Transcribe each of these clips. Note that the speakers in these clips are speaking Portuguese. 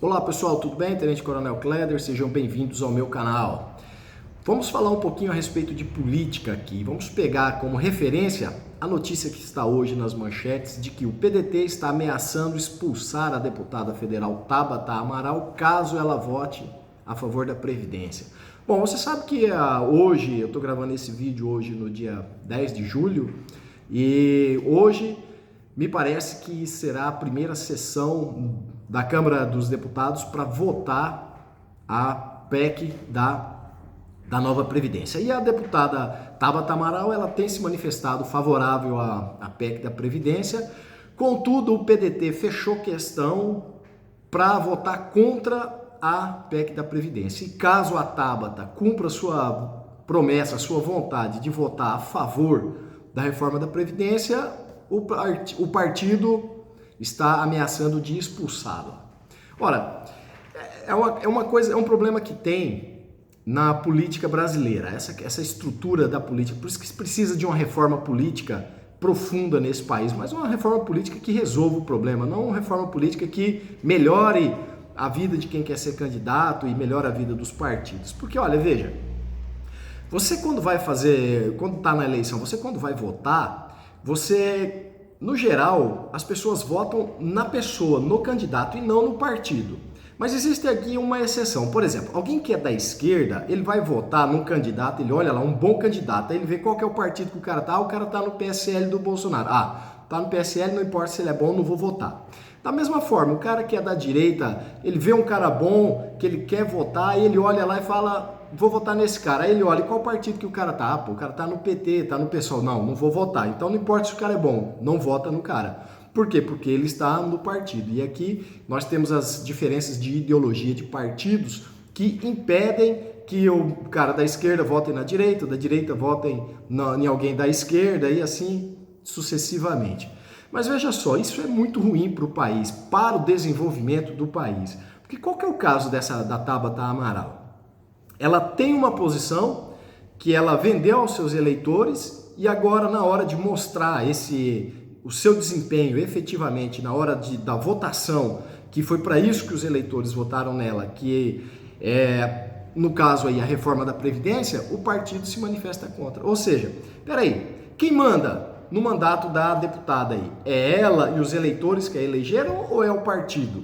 Olá pessoal, tudo bem? Tenente Coronel Kleder, sejam bem-vindos ao meu canal. Vamos falar um pouquinho a respeito de política aqui. Vamos pegar como referência a notícia que está hoje nas manchetes de que o PDT está ameaçando expulsar a deputada federal Tabata Amaral caso ela vote a favor da Previdência. Bom, você sabe que hoje, eu estou gravando esse vídeo hoje no dia 10 de julho e hoje me parece que será a primeira sessão da Câmara dos Deputados para votar a PEC da nova Previdência. E a deputada Tabata Amaral, ela tem se manifestado favorável à PEC da Previdência, contudo o PDT fechou questão para votar contra a PEC da Previdência. E caso a Tabata cumpra sua promessa, sua vontade de votar a favor da reforma da Previdência, o partido está ameaçando de expulsá-la. Ora, é um problema que tem na política brasileira, essa estrutura da política, por isso que se precisa de uma reforma política profunda nesse país, mas uma reforma política que resolva o problema, não uma reforma política que melhore a vida de quem quer ser candidato e melhore a vida dos partidos. Porque, olha, veja, você quando está na eleição, você quando vai votar, no geral, as pessoas votam na pessoa, no candidato e não no partido. Mas existe aqui uma exceção. Por exemplo, alguém que é da esquerda, ele vai votar num candidato, ele olha lá, um bom candidato, aí ele vê qual que é o partido que o cara tá no PSL do Bolsonaro. Tá no PSL, não importa se ele é bom, não vou votar. Da mesma forma, o cara que é da direita, ele vê um cara bom, que ele quer votar, e ele olha lá e fala, vou votar nesse cara. Aí ele olha, qual partido que o cara tá? O cara tá no PT, tá no PSOL. Não vou votar. Então não importa se o cara é bom, não vota no cara. Por quê? Porque ele está no partido. E aqui nós temos as diferenças de ideologia de partidos que impedem que o cara da esquerda vote na direita, da direita votem em alguém da esquerda e assim sucessivamente. Mas veja só, isso é muito ruim para o país, para o desenvolvimento do país. Porque qual que é o caso da Tabata Amaral? Ela tem uma posição que ela vendeu aos seus eleitores e agora na hora de mostrar o seu desempenho efetivamente na hora da votação, que foi para isso que os eleitores votaram nela, que no caso aí a reforma da Previdência, o partido se manifesta contra. Ou seja, peraí, quem manda no mandato da deputada aí? É ela e os eleitores que a elegeram ou é o partido?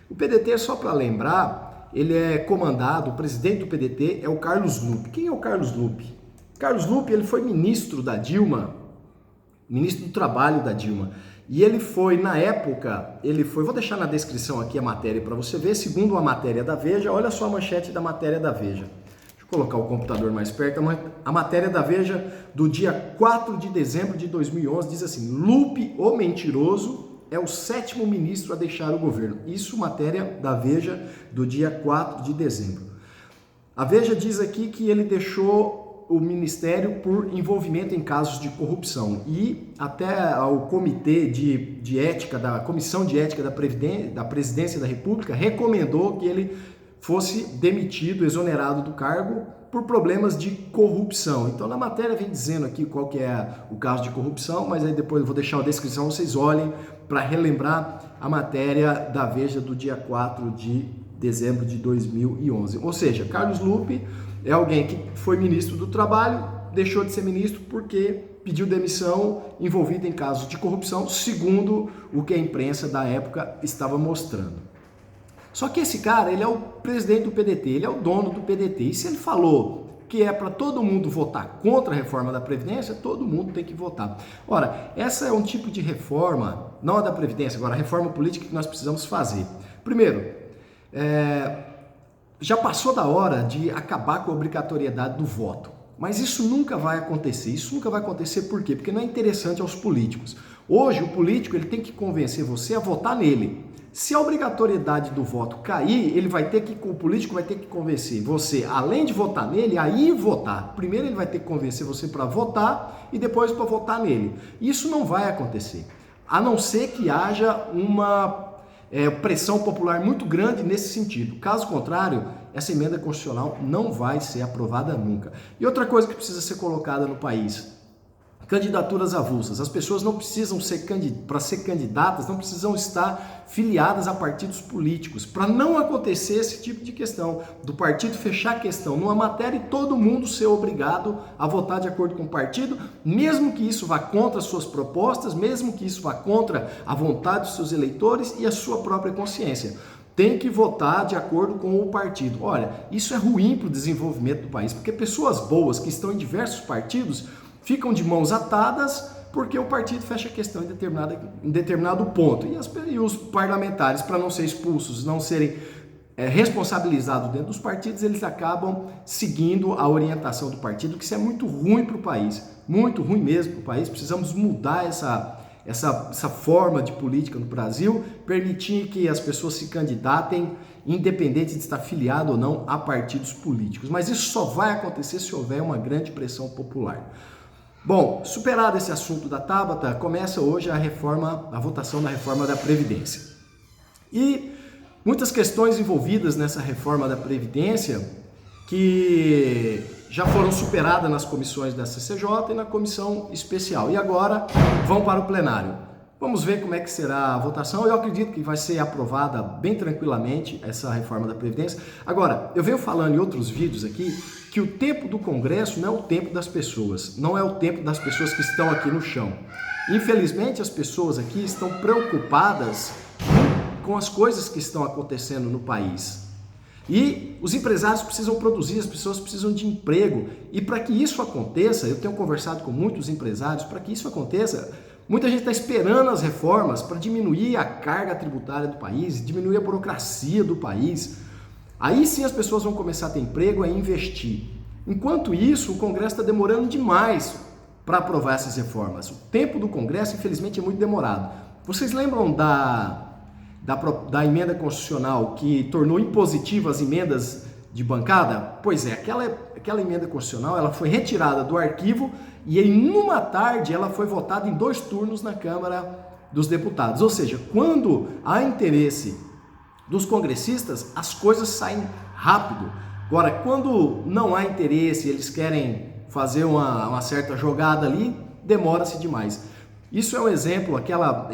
O PDT, só para lembrar, ele é comandado, o presidente do PDT é o Carlos Lupe. Quem é o Carlos Lupe? Carlos Lupe, ele foi ministro da Dilma, ministro do Trabalho da Dilma. E ele foi, na época, vou deixar na descrição aqui a matéria para você ver, segundo a matéria da Veja, olha só a manchete da matéria da Veja. Deixa eu colocar o computador mais perto. A matéria da Veja do dia 4 de dezembro de 2011 diz assim: Lupe, o mentiroso, é o 7º ministro a deixar o governo. Isso, matéria da Veja do dia 4 de dezembro. A Veja diz aqui que ele deixou o ministério por envolvimento em casos de corrupção e até o comitê de ética, da Comissão de Ética da Presidência da República recomendou que ele fosse demitido, exonerado do cargo por problemas de corrupção. Então na matéria vem dizendo aqui qual que é o caso de corrupção, mas aí depois eu vou deixar a descrição, vocês olhem para relembrar a matéria da Veja do dia 4 de dezembro de 2011. Ou seja, Carlos Lupe é alguém que foi ministro do Trabalho, deixou de ser ministro porque pediu demissão envolvido em casos de corrupção, segundo o que a imprensa da época estava mostrando. Só que esse cara, ele é o presidente do PDT, ele é o dono do PDT. E se ele falou que é para todo mundo votar contra a reforma da Previdência, todo mundo tem que votar. Ora, essa é um tipo de reforma, não a da Previdência, agora a reforma política que nós precisamos fazer. Primeiro, já passou da hora de acabar com a obrigatoriedade do voto. Mas isso nunca vai acontecer. Isso nunca vai acontecer por quê? Porque não é interessante aos políticos. Hoje, o político ele tem que convencer você a votar nele. Se a obrigatoriedade do voto cair, o político vai ter que convencer você, além de votar nele, a ir votar. Primeiro ele vai ter que convencer você para votar e depois para votar nele. Isso não vai acontecer, a não ser que haja uma pressão popular muito grande nesse sentido. Caso contrário, essa emenda constitucional não vai ser aprovada nunca. E outra coisa que precisa ser colocada no país: Candidaturas avulsas. As pessoas não precisam para ser candidatas, não precisam estar filiadas a partidos políticos, para não acontecer esse tipo de questão, do partido fechar a questão numa matéria e todo mundo ser obrigado a votar de acordo com o partido, mesmo que isso vá contra as suas propostas, mesmo que isso vá contra a vontade dos seus eleitores e a sua própria consciência. Tem que votar de acordo com o partido. Olha, isso é ruim para o desenvolvimento do país, porque pessoas boas que estão em diversos partidos ficam de mãos atadas porque o partido fecha a questão em determinado ponto. E os parlamentares, para não ser expulsos, não serem responsabilizados dentro dos partidos, eles acabam seguindo a orientação do partido, que isso é muito ruim para o país, muito ruim mesmo para o país. Precisamos mudar essa forma de política no Brasil, permitir que as pessoas se candidatem, independente de estar filiado ou não a partidos políticos. Mas isso só vai acontecer se houver uma grande pressão popular. Bom, superado esse assunto da Tabata, começa hoje a votação da reforma da Previdência. E muitas questões envolvidas nessa reforma da Previdência que já foram superadas nas comissões da CCJ e na comissão especial. E agora vão para o plenário. Vamos ver como é que será a votação. Eu acredito que vai ser aprovada bem tranquilamente essa reforma da Previdência. Agora, eu venho falando em outros vídeos aqui que o tempo do Congresso não é o tempo das pessoas, não é o tempo das pessoas que estão aqui no chão. Infelizmente, as pessoas aqui estão preocupadas com as coisas que estão acontecendo no país. E os empresários precisam produzir, as pessoas precisam de emprego. E para que isso aconteça, eu tenho conversado com muitos empresários, para que isso aconteça, muita gente está esperando as reformas para diminuir a carga tributária do país, diminuir a burocracia do país. Aí sim as pessoas vão começar a ter emprego e investir. Enquanto isso, o Congresso está demorando demais para aprovar essas reformas. O tempo do Congresso, infelizmente, é muito demorado. Vocês lembram da emenda constitucional que tornou impositivas as emendas de bancada? Pois é, aquela emenda constitucional ela foi retirada do arquivo e em uma tarde ela foi votada em 2 turnos na Câmara dos Deputados. Ou seja, quando há interesse dos congressistas, as coisas saem rápido. Agora, quando não há interesse, eles querem fazer uma certa jogada ali, demora-se demais. Isso é um exemplo, aquela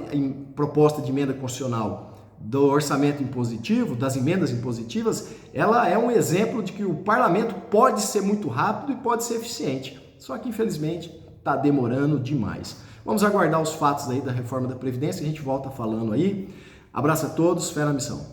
proposta de emenda constitucional do orçamento impositivo, das emendas impositivas, ela é um exemplo de que o parlamento pode ser muito rápido e pode ser eficiente. Só que, infelizmente, está demorando demais. Vamos aguardar os fatos aí da reforma da Previdência, a gente volta falando aí. Abraço a todos, fé na missão.